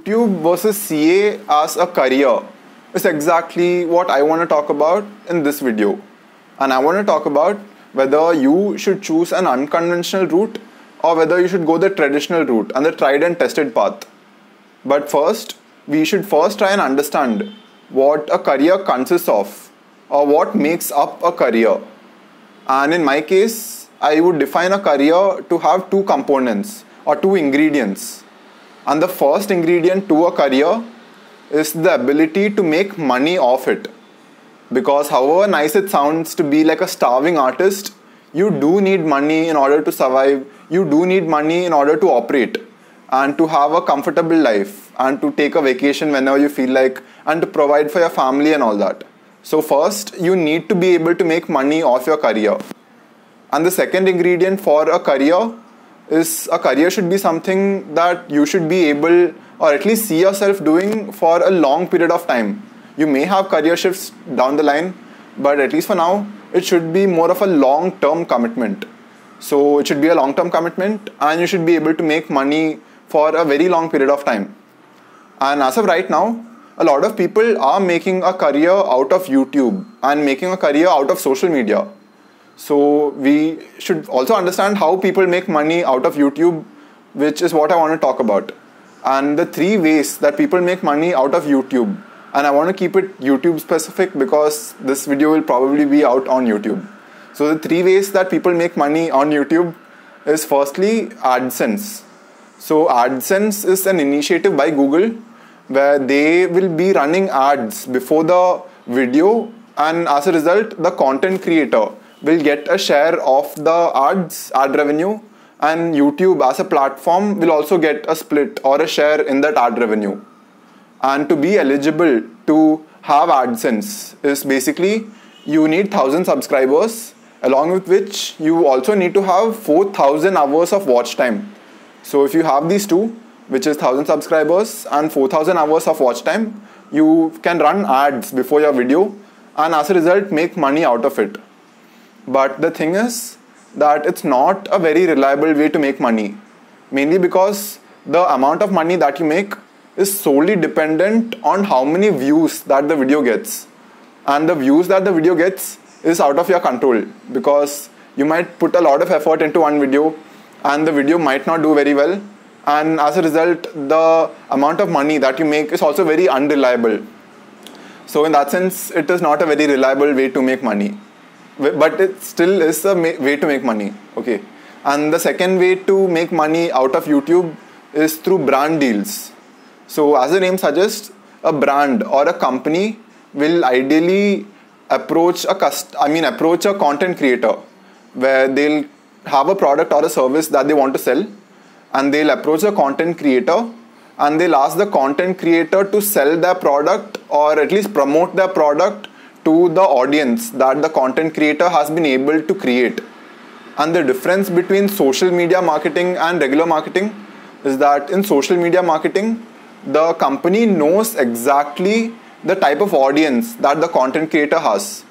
YouTube versus CA as a career is exactly what I want to talk about in this video. And I want to talk about whether you should choose an unconventional route or whether you should go the traditional route and the tried and tested path. But first, we should first try and understand what a career consists of or what makes up a career. And in my case, I would define a career to have two components or two ingredients. And the first ingredient to a career is the ability to make money off it. Because however nice it sounds to be like a starving artist, you do need money in order to survive. You do need money in order to operate and to have a comfortable life and to take a vacation whenever you feel like and to provide for your family and all that. So first, you need to be able to make money off your career. And the second ingredient for a career is a career should be something that you should be able or at least see yourself doing for a long period of time. You may have career shifts down the line, but at least for now, it should be more of a long-term commitment. So it should be a long-term commitment and you should be able to make money for a very long period of time. And as of right now, a lot of people are making a career out of YouTube and making a career out of social media. So we should also understand how people make money out of YouTube, which is what I want to talk about. And the three ways that people make money out of YouTube. And I want to keep it YouTube specific because this video will probably be out on YouTube. So the three ways that people make money on YouTube is firstly AdSense. So AdSense is an initiative by Google where they will be running ads before the video, and as a result, the content creator will get a share of the ad revenue, and YouTube as a platform will also get a split or a share in that ad revenue. And to be eligible to have AdSense is basically you need 1,000 subscribers, along with which you also need to have 4,000 hours of watch time. So if you have these two, which is 1,000 subscribers and 4,000 hours of watch time, you can run ads before your video and as a result make money out of it. But the thing is that it's not a very reliable way to make money, mainly because the amount of money that you make is solely dependent on how many views that the video gets. And the views that the video gets is out of your control because you might put a lot of effort into one video and the video might not do very well. And as a result, the amount of money that you make is also very unreliable. So in that sense, it is not a very reliable way to make money. But it still is a way to make money. Okay. And the second way to make money out of YouTube is through brand deals. So as the name suggests, a brand or a company will ideally approach a content creator where they'll have a product or a service that they want to sell, and they'll approach the content creator and they'll ask the content creator to sell their product or at least promote their product to the audience that the content creator has been able to create. And the difference between social media marketing and regular marketing is that in social media marketing, the company knows exactly the type of audience that the content creator has.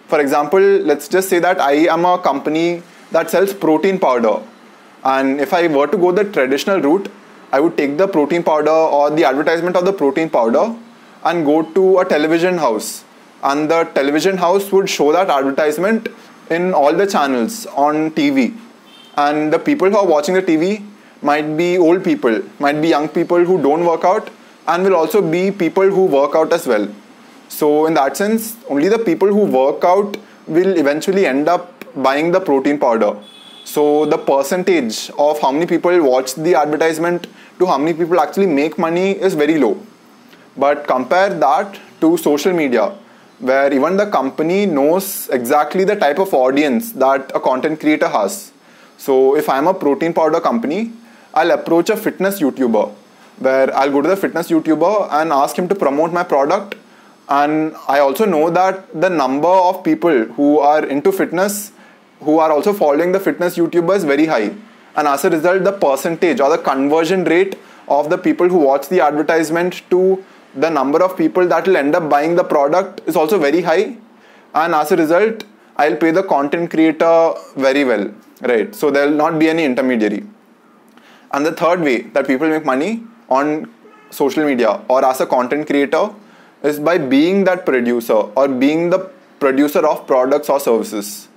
For example, let's just say that I am a company that sells protein powder. And if I were to go the traditional route, I would take the protein powder or the advertisement of the protein powder and go to a television house. And the television house would show that advertisement in all the channels on TV. And the people who are watching the TV might be old people, might be young people who don't work out, and will also be people who work out as well. So in that sense, only the people who work out will eventually end up buying the protein powder. So the percentage of how many people watch the advertisement to how many people actually make money is very low. But compare that to social media, where even the company knows exactly the type of audience that a content creator has. So if I'm a protein powder company, I'll approach a fitness YouTuber, where I'll go to the fitness YouTuber and ask him to promote my product. And I also know that the number of people who are into fitness, who are also following the fitness YouTuber is very high. And as a result, the percentage or the conversion rate of the people who watch the advertisement to the number of people that will end up buying the product is also very high. And as a result, I'll pay the content creator very well, right? So there will not be any intermediary. And the third way that people make money on social media or as a content creator is by being that producer or being the producer of products or services.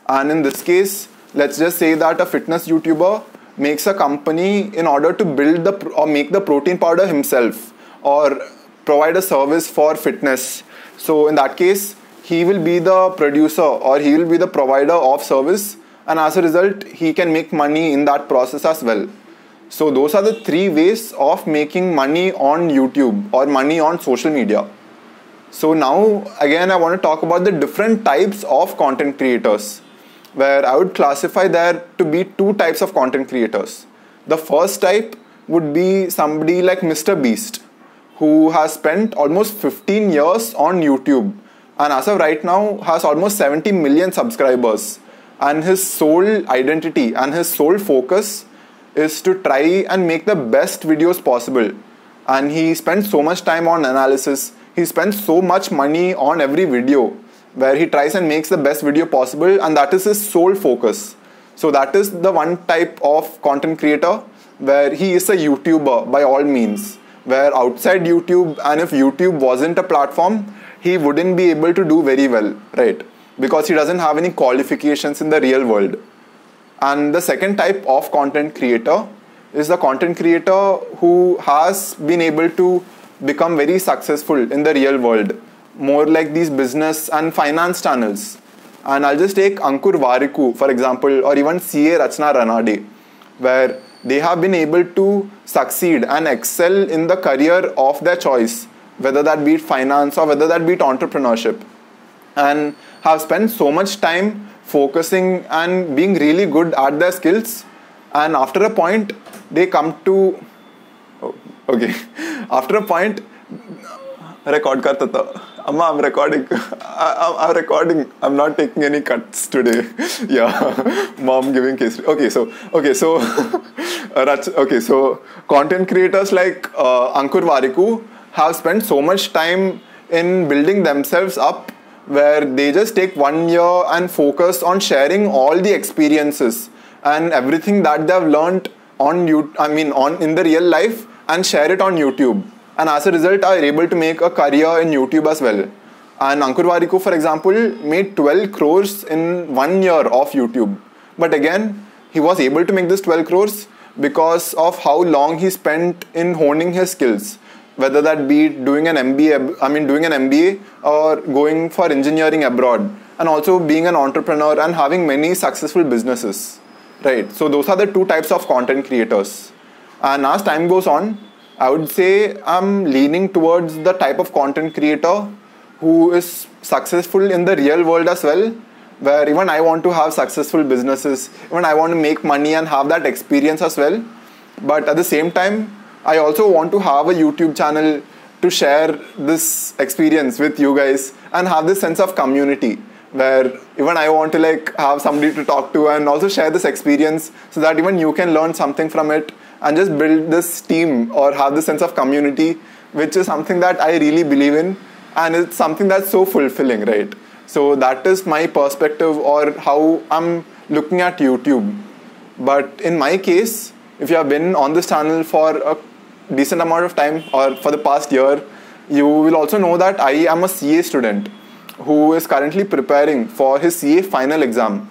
And in this case, let's just say that a fitness YouTuber makes a company in order to build or make the protein powder himself or provide a service for fitness. So in that case, he will be the producer or he will be the provider of service, and as a result, he can make money in that process as well. So those are the three ways of making money on YouTube or money on social media. So now again, I want to talk about the different types of content creators, where I would classify there to be two types of content creators. The first type would be somebody like Mr. Beast, who has spent almost 15 years on YouTube and as of right now has almost 70 million subscribers. And his sole identity and his sole focus is to try and make the best videos possible. And he spends so much time on analysis. He spends so much money on every video, where he tries and makes the best video possible, and that is his sole focus. So that is the one type of content creator where he is a YouTuber by all means, where outside YouTube, and if YouTube wasn't a platform, he wouldn't be able to do very well, right? Because he doesn't have any qualifications in the real world. And the second type of content creator is the content creator who has been able to become very successful in the real world, more like these business and finance channels. And I'll just take Ankur Warikoo, for example, or even CA Rachna Ranade, where they have been able to succeed and excel in the career of their choice, whether that be finance or whether that be entrepreneurship, and have spent so much time focusing and being really good at their skills. And after a point, they come to, after a point, record karta tha. Amma, I'm recording. I'm recording. I'm not taking any cuts today. Yeah, mom giving case. So content creators like Ankur Warikoo have spent so much time in building themselves up, where they just take 1 year and focus on sharing all the experiences and everything that they've learned on in the real life, and share it on YouTube. And as a result, are able to make a career in YouTube as well. And Ankur Warikoo, for example, made 12 crores in 1 year of YouTube. But again, he was able to make this 12 crores because of how long he spent in honing his skills. Whether that be doing an MBA or going for engineering abroad, and also being an entrepreneur and having many successful businesses, right? So those are the two types of content creators. And as time goes on, I would say I'm leaning towards the type of content creator who is successful in the real world as well, where even I want to have successful businesses, even I want to make money and have that experience as well. But at the same time, I also want to have a YouTube channel to share this experience with you guys and have this sense of community, where even I want to have somebody to talk to and also share this experience so that even you can learn something from it and just build this team or have this sense of community, which is something that I really believe in, and it's something that's so fulfilling, right? So that is my perspective or how I'm looking at YouTube. But in my case, if you have been on this channel for a decent amount of time or for the past year, you will also know that I am a CA student who is currently preparing for his CA final exam.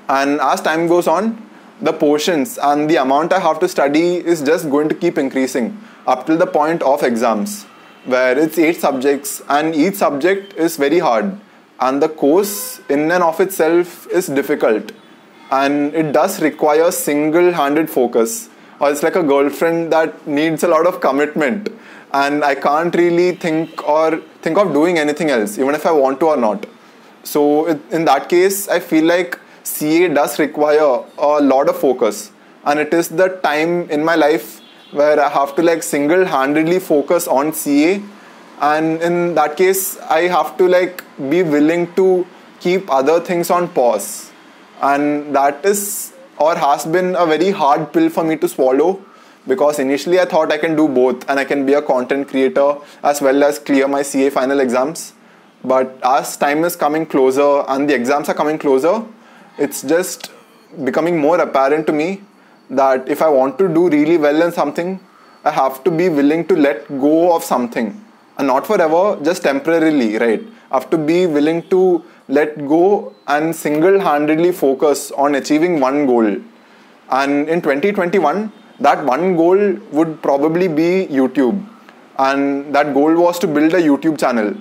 And as time goes on, the portions and the amount I have to study is just going to keep increasing up till the point of exams, where it's 8 subjects and each subject is very hard. And the course in and of itself is difficult. And it does require single-handed focus. Or it's like a girlfriend that needs a lot of commitment. And I can't really think of doing anything else, even if I want to or not. So in that case, I feel like CA does require a lot of focus. And it is the time in my life where I have to single-handedly focus on CA. And in that case, I have to be willing to keep other things on pause. And that is or has been a very hard pill for me to swallow, because initially I thought I can do both and I can be a content creator as well as clear my CA final exams. But as time is coming closer and the exams are coming closer, it's just becoming more apparent to me that if I want to do really well in something, I have to be willing to let go of something. And not forever, just temporarily, right? I have to be willing to let go and single-handedly focus on achieving one goal. And in 2021, that one goal would probably be YouTube. And that goal was to build a YouTube channel,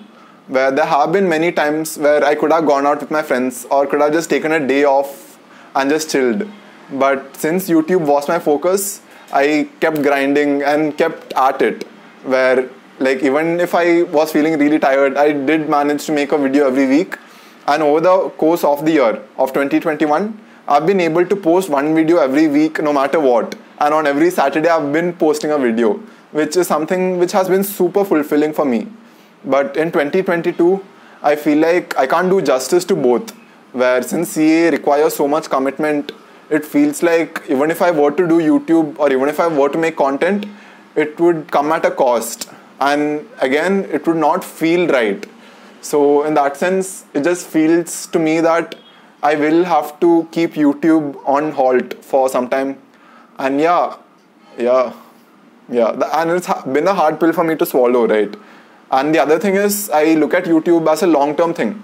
where there have been many times where I could have gone out with my friends or could have just taken a day off and just chilled. But since YouTube was my focus, I kept grinding and kept at it, where like even if I was feeling really tired, I did manage to make a video every week. And over the course of the year of 2021, I've been able to post one video every week no matter what. And on every Saturday, I've been posting a video, which is something which has been super fulfilling for me. But in 2022, I feel like I can't do justice to both, where since CA requires so much commitment, it feels like even if I were to do YouTube or even if I were to make content, it would come at a cost. And again, it would not feel right. So in that sense, it just feels to me that I will have to keep YouTube on halt for some time. And yeah. And it's been a hard pill for me to swallow, right? And the other thing is, I look at YouTube as a long-term thing,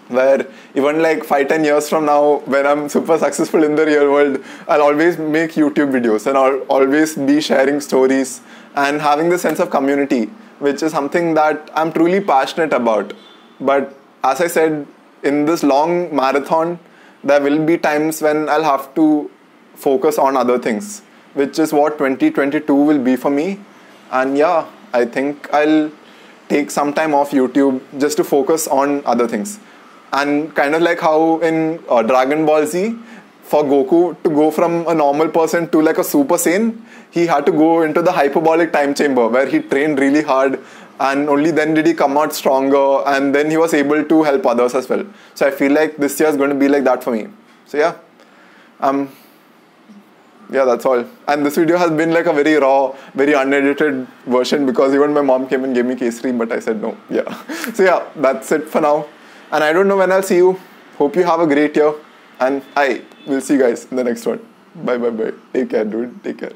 where even like 5-10 years from now, when I'm super successful in the real world, I'll always make YouTube videos and I'll always be sharing stories and having the sense of community, which is something that I'm truly passionate about. But as I said, in this long marathon, there will be times when I'll have to focus on other things, which is what 2022 will be for me. And yeah, I think I'll take some time off YouTube just to focus on other things. And kind of like how in Dragon Ball Z, for Goku to go from a normal person to like a Super Saiyan, he had to go into the hyperbolic time chamber where he trained really hard, and only then did he come out stronger, and then he was able to help others as well. So I feel like this year is going to be like that for me. So yeah, that's all. And this video has been like a very raw, very unedited version because even my mom came and gave me kesari, but I said no. Yeah. So yeah, that's it for now. And I don't know when I'll see you. Hope you have a great year. And hi, we'll see you guys in the next one. Bye. Take care, dude. Take care.